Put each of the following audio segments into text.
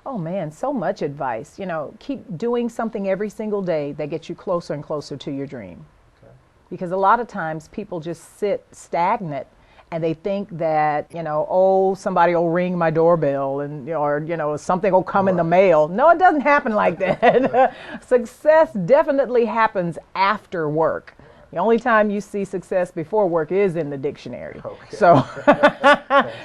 Oh man, so much advice. Keep doing something every single day that gets you closer and closer to your dream. Okay. Because a lot of times people just sit stagnant and they think that, oh, somebody will ring my doorbell or something will come in the mail. No, it doesn't happen like that. Success definitely happens after work. The only time you see success before work is in the dictionary. Okay.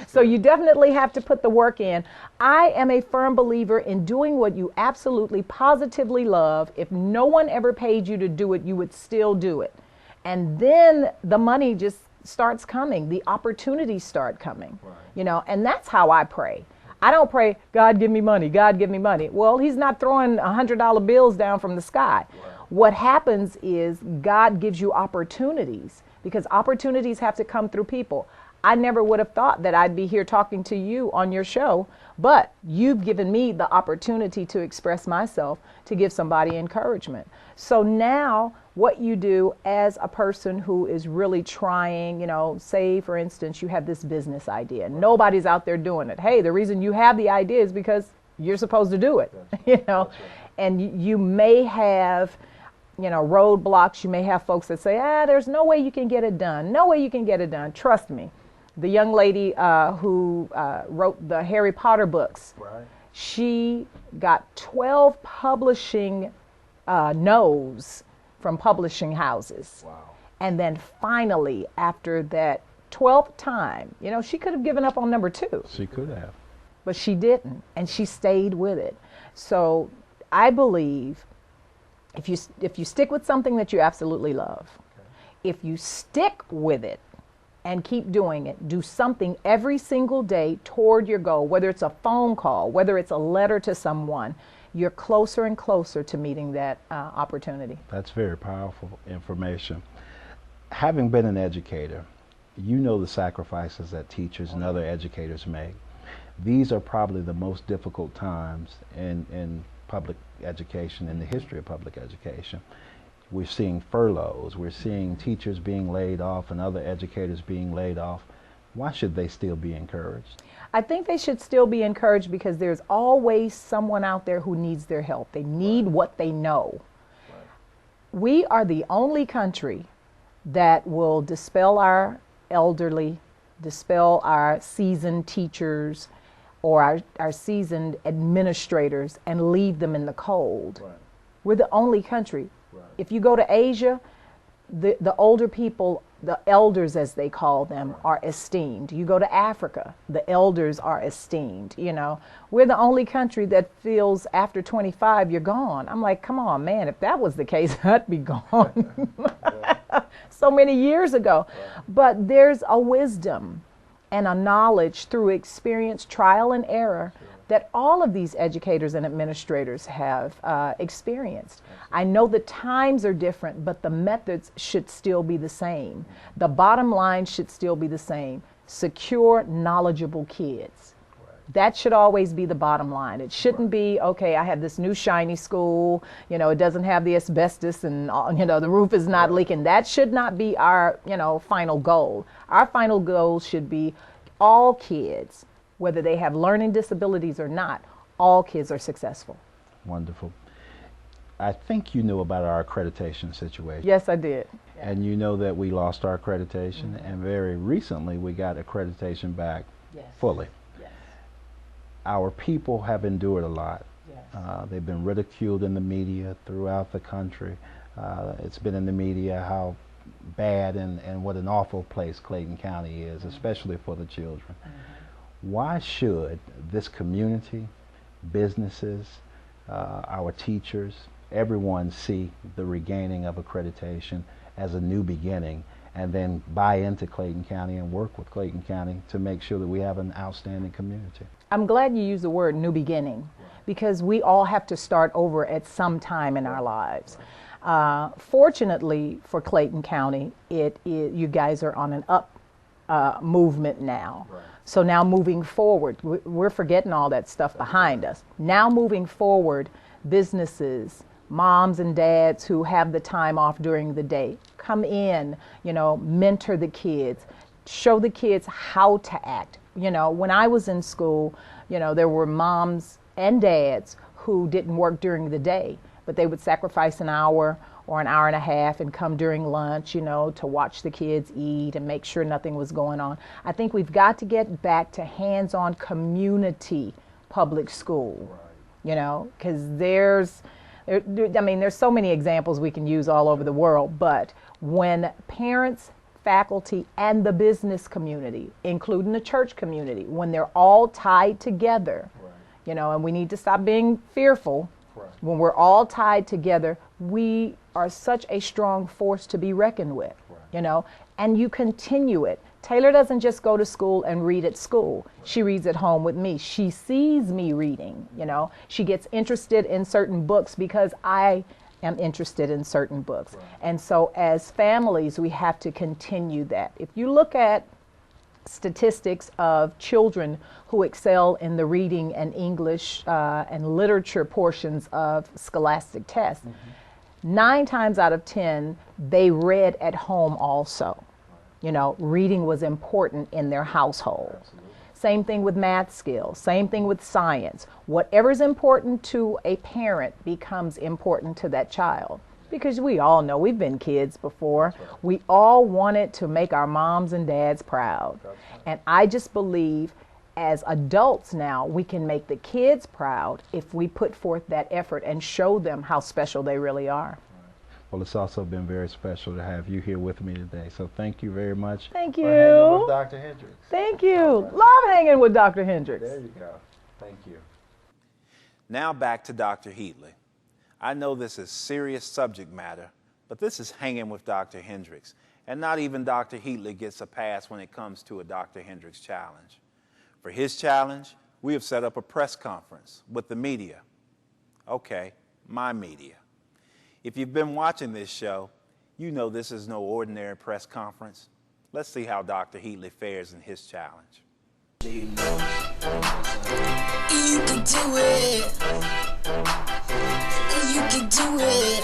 So you definitely have to put the work in. I am a firm believer in doing what you absolutely positively love. If no one ever paid you to do it, you would still do it. And then the money just starts coming. The opportunities start coming. Right. And that's how I pray. I don't pray, God give me money, God give me money. Well, he's not throwing $100 bills down from the sky. Right. What happens is God gives you opportunities, because opportunities have to come through people. I never would have thought that I'd be here talking to you on your show, but you've given me the opportunity to express myself, to give somebody encouragement. So now what you do as a person who is really trying, say for instance, you have this business idea. Nobody's out there doing it. Hey, the reason you have the idea is because you're supposed to do it, That's right. And you may have roadblocks. You may have folks that say, there's no way you can get it done. No way you can get it done. Trust me. The young lady who wrote the Harry Potter books, Right. she got 12 publishing no's from publishing houses. Wow. And then finally, after that 12th time, she could have given up on number 2. She could have. But she didn't, and she stayed with it. So I believe if you stick with something that you absolutely love, if you stick with it and keep doing it, do something every single day toward your goal, whether it's a phone call, whether it's a letter to someone, you're closer and closer to meeting that opportunity. That's very powerful information. Having been an educator, you know the sacrifices that teachers and other educators make. These are probably the most difficult times in public education, in the history of public education. We're seeing furloughs, we're seeing teachers being laid off and other educators being laid off. Why should they still be encouraged? I think they should still be encouraged because there's always someone out there who needs their help. They need what they know. Right. We are the only country that will dispel our elderly, dispel our seasoned teachers or our seasoned administrators and leave them in the cold. Right. We're the only country. Right. If you go to Asia, the older people, the elders as they call them, are esteemed. You go to Africa, the elders are esteemed. We're the only country that feels after 25 you're gone. I'm like, come on, man, if that was the case, I'd be gone so many years ago. But there's a wisdom and a knowledge through experience, trial and error, that all of these educators and administrators have experienced. I know the times are different, but the methods should still be the same. The bottom line should still be the same. Secure, knowledgeable kids. That should always be the bottom line. It shouldn't be, okay, I have this new shiny school, it doesn't have the asbestos and, the roof is not leaking. That should not be our, final goal. Our final goal should be all kids, whether they have learning disabilities or not, all kids are successful. Wonderful. I think you knew about our accreditation situation. Yes, I did. And you know that we lost our accreditation, and very recently we got accreditation back fully. Yes. Our people have endured a lot. Yes. They've been ridiculed in the media throughout the country. It's been in the media how bad and what an awful place Clayton County is, especially for the children. Why should this community, businesses, our teachers, everyone see the regaining of accreditation as a new beginning and then buy into Clayton County and work with Clayton County to make sure that we have an outstanding community? I'm glad you used the word new beginning, because we all have to start over at some time in our lives. Fortunately for Clayton County, you guys are on an up movement now. Right. So now moving forward, we're forgetting all that stuff behind us. Now moving forward, businesses, moms and dads who have the time off during the day, come in, mentor the kids, show the kids how to act. When I was in school, there were moms and dads who didn't work during the day, but they would sacrifice an hour or an hour and a half and come during lunch, you know, to watch the kids eat and make sure nothing was going on. I think we've got to get back to hands-on community public school, you know, because there's so many examples we can use all over the world, but when parents, faculty, and the business community, including the church community, when they're all tied together, you know, and we need to stop being fearful. When we're all tied together, we are such a strong force to be reckoned with, you know, and you continue it. Taylor doesn't just go to school and read at school. She reads at home with me. She sees me reading, you know. She gets interested in certain books because I am interested in certain books. And so as families, we have to continue that. If you look at statistics of children who excel in the reading and English and literature portions of scholastic tests, 9 times out of 10, they read at home also. You know, reading was important in their household. Same thing with math skills, same thing with science. Whatever's important to a parent becomes important to that child. Because we all know, we've been kids before. We all wanted to make our moms and dads proud. And I just believe as adults now, we can make the kids proud if we put forth that effort and show them how special they really are. Well, it's also been very special to have you here with me today. So thank you very much. Thank you. For hanging with Dr. Hendrix. Thank you. Love hanging with Dr. Hendrix. There you go. Thank you. Now back to Dr. Heatley. I know this is serious subject matter, but this is hanging with Dr. Hendrix. And not even Dr. Heatley gets a pass when it comes to a Dr. Hendrix challenge. For his challenge, we have set up a press conference with the media. Okay, my media. If you've been watching this show, you know this is no ordinary press conference. Let's see how Dr. Heatley fares in his challenge. You can do it. You can do it.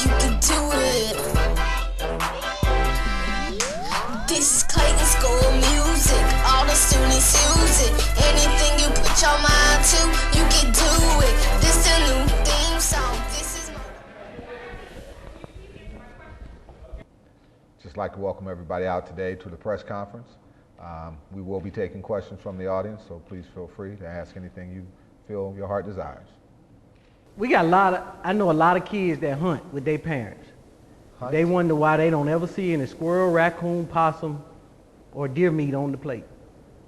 You can do it. This is Clayton School of Music. All the students use it. Anything you put your mind to, you can do it. This a new theme song. This is my... Just like to welcome everybody out today to the press conference. We will be taking questions from the audience, so please feel free to ask anything you feel your heart desires. We got I know a lot of kids that hunt with their parents. Hunt? They wonder why they don't ever see any squirrel, raccoon, possum, or deer meat on the plate.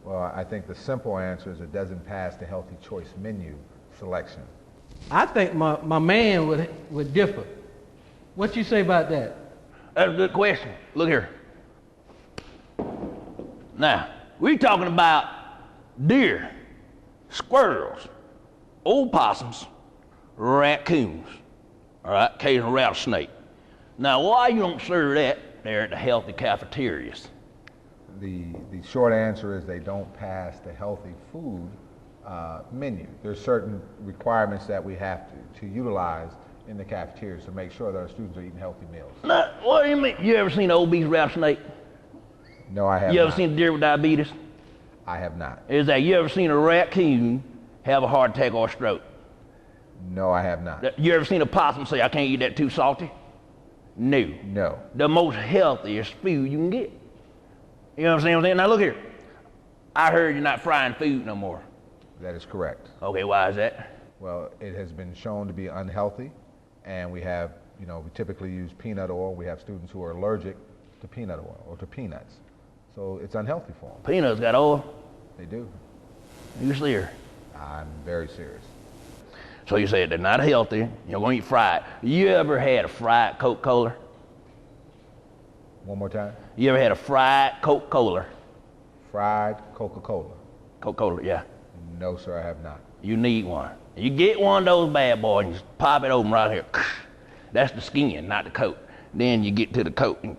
Well, I think the simple answer is it doesn't pass the healthy choice menu selection. I think my man would differ. What you say about that? That's a good question. Look here. Now, we're talking about deer, squirrels, old possums, raccoons, all right, occasional rattlesnake. Now, why you don't serve that there at the healthy cafeterias? The short answer is they don't pass the healthy food menu. There's certain requirements that we have to utilize in the cafeterias to make sure that our students are eating healthy meals. Now, what do you mean? You ever seen an obese rattlesnake? No, I have not. You ever seen a deer with diabetes? I have not. Is that you ever seen a raccoon have a heart attack or a stroke? No, I have not. You ever seen a possum say, I can't eat that too salty? No. No. The most healthiest food you can get. You know what I'm saying? Now look here. I heard you're not frying food no more. That is correct. Okay, why is that? Well, it has been shown to be unhealthy, and we have, we typically use peanut oil. We have students who are allergic to peanut oil or to peanuts. So it's unhealthy for them. Peanuts got oil? They do. You serious? I'm very serious. So you said they're not healthy, you're going to eat fried. You ever had a fried Coca-Cola? One more time. You ever had a fried Coca-Cola? Fried Coca-Cola. Coca-Cola, yeah. No, sir, I have not. You need one. You get one of those bad boys and just pop it open right here. That's the skin, not the coat. Then you get to the coat and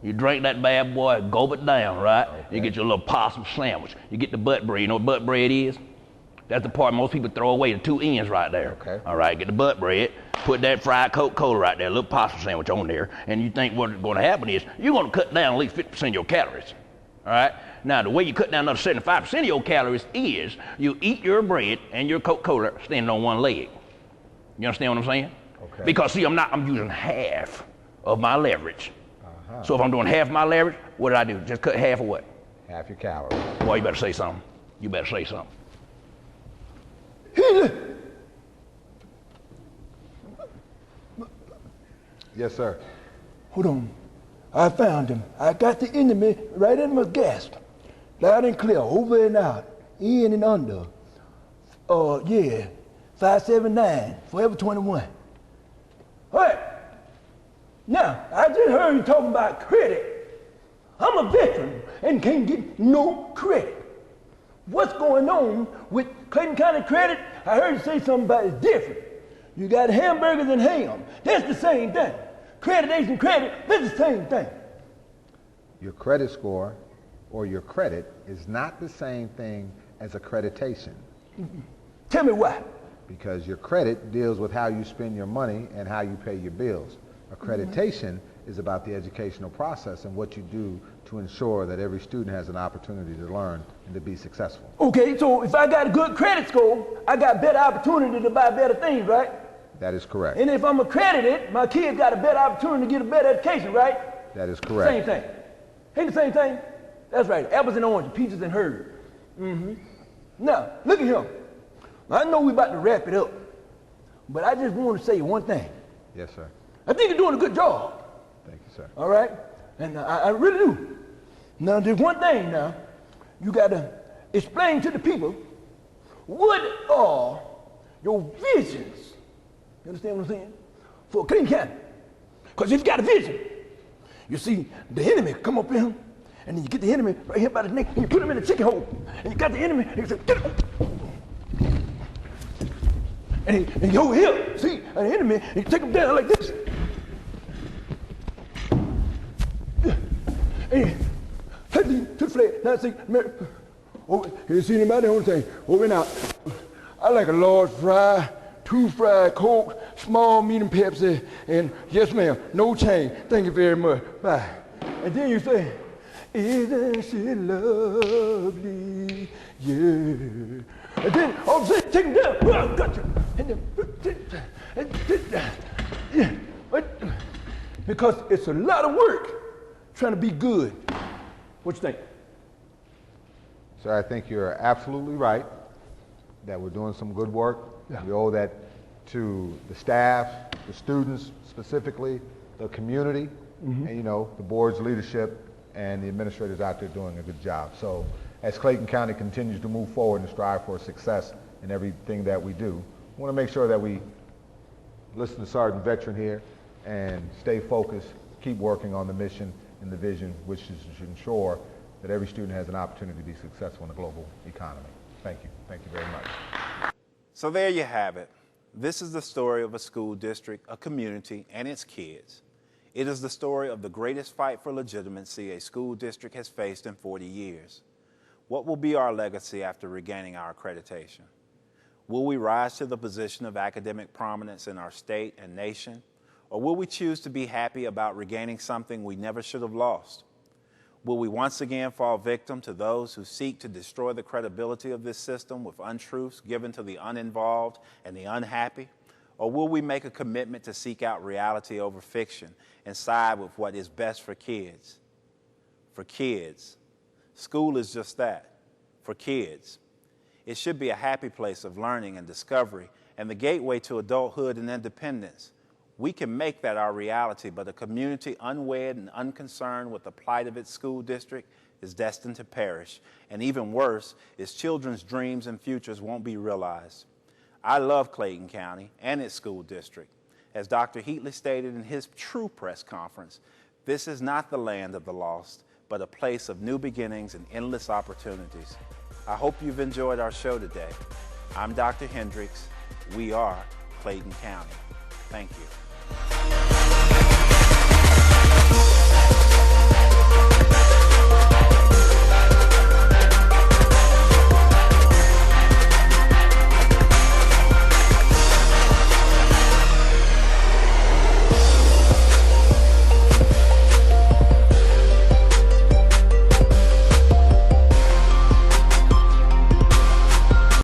you drink that bad boy, gulp it down, right? Okay. You get your little possum sandwich. You get the butt bread. You know what butt bread is? That's the part most people throw away, the 2 ends right there. Okay. All right, get the butt bread, put that fried Coca-Cola right there, a little possum sandwich on there, and you think what's going to happen is you're going to cut down at least 50% of your calories. All right? Now, the way you cut down another 75% of your calories is you eat your bread and your Coca-Cola standing on one leg. You understand what I'm saying? Okay. Because see, I'm using half of my leverage. So if I'm doing half my leverage, what did I do? Just cut half of what? Half your calories. Boy, you better say something. You better say something. Yes, sir. Hold on. I found him. I got the enemy right in my gasp. Loud and clear, over and out, in and under. Yeah, 579, Forever 21. All right. Now, I just heard you talking about credit. I'm a veteran and can't get no credit. What's going on with Clayton County credit? I heard you say something about it's different. You got hamburgers and ham. That's the same thing. Accreditation credit, that's the same thing. Your credit score or your credit is not the same thing as accreditation. Tell me why. Because your credit deals with how you spend your money and how you pay your bills. Accreditation is about the educational process and what you do to ensure that every student has an opportunity to learn and to be successful. Okay, so if I got a good credit score, I got better opportunity to buy better things, right? That is correct. And if I'm accredited, my kids got a better opportunity to get a better education, right? That is correct. Same thing. Ain't the same thing? That's right. Apples and oranges, peaches and herds. Now, look at him. I know we about to wrap it up, but I just want to say one thing. Yes, sir. I think you're doing a good job. Thank you, sir. All right? And I really do. Now, there's one thing now. You got to explain to the people what are your visions. You understand what I'm saying? For Clayton County. Because if you got a vision, you see the enemy come up in him, and then you get the enemy right here by the neck, and you put him in the chicken hole. And you got the enemy, and you say, get him. And you over here, see, an enemy, and you take him down like this. And you take him to the flag. Now see, over, you see anybody on the thing? Over and out. I like a large fry, 2 fried Coke, small medium Pepsi, and yes ma'am, no change. Thank you very much. Bye. And then you say, isn't she lovely? Yeah. And then all of a sudden, take him down. Oh, gotcha. And then, because it's a lot of work trying to be good. What you think? Sir, I think you're absolutely right that we're doing some good work. Yeah. We owe that to the staff, the students specifically, the community, and the board's leadership and the administrators out there doing a good job. So as Clayton County continues to move forward and strive for success in everything that we do, we want to make sure that we listen to Sergeant Veteran here and stay focused, keep working on the mission and the vision, which is to ensure that every student has an opportunity to be successful in the global economy. Thank you. Thank you very much. So there you have it. This is the story of a school district, a community, and its kids. It is the story of the greatest fight for legitimacy a school district has faced in 40 years. What will be our legacy after regaining our accreditation? Will we rise to the position of academic prominence in our state and nation? Or will we choose to be happy about regaining something we never should have lost? Will we once again fall victim to those who seek to destroy the credibility of this system with untruths given to the uninvolved and the unhappy? Or will we make a commitment to seek out reality over fiction and side with what is best for kids? For kids. School is just that, for kids. It should be a happy place of learning and discovery and the gateway to adulthood and independence. We can make that our reality, but a community unwed and unconcerned with the plight of its school district is destined to perish. And even worse, its children's dreams and futures won't be realized. I love Clayton County and its school district. As Dr. Heatley stated in his true press conference, this is not the land of the lost, but a place of new beginnings and endless opportunities. I hope you've enjoyed our show today. I'm Dr. Hendrix. We are Clayton County. Thank you.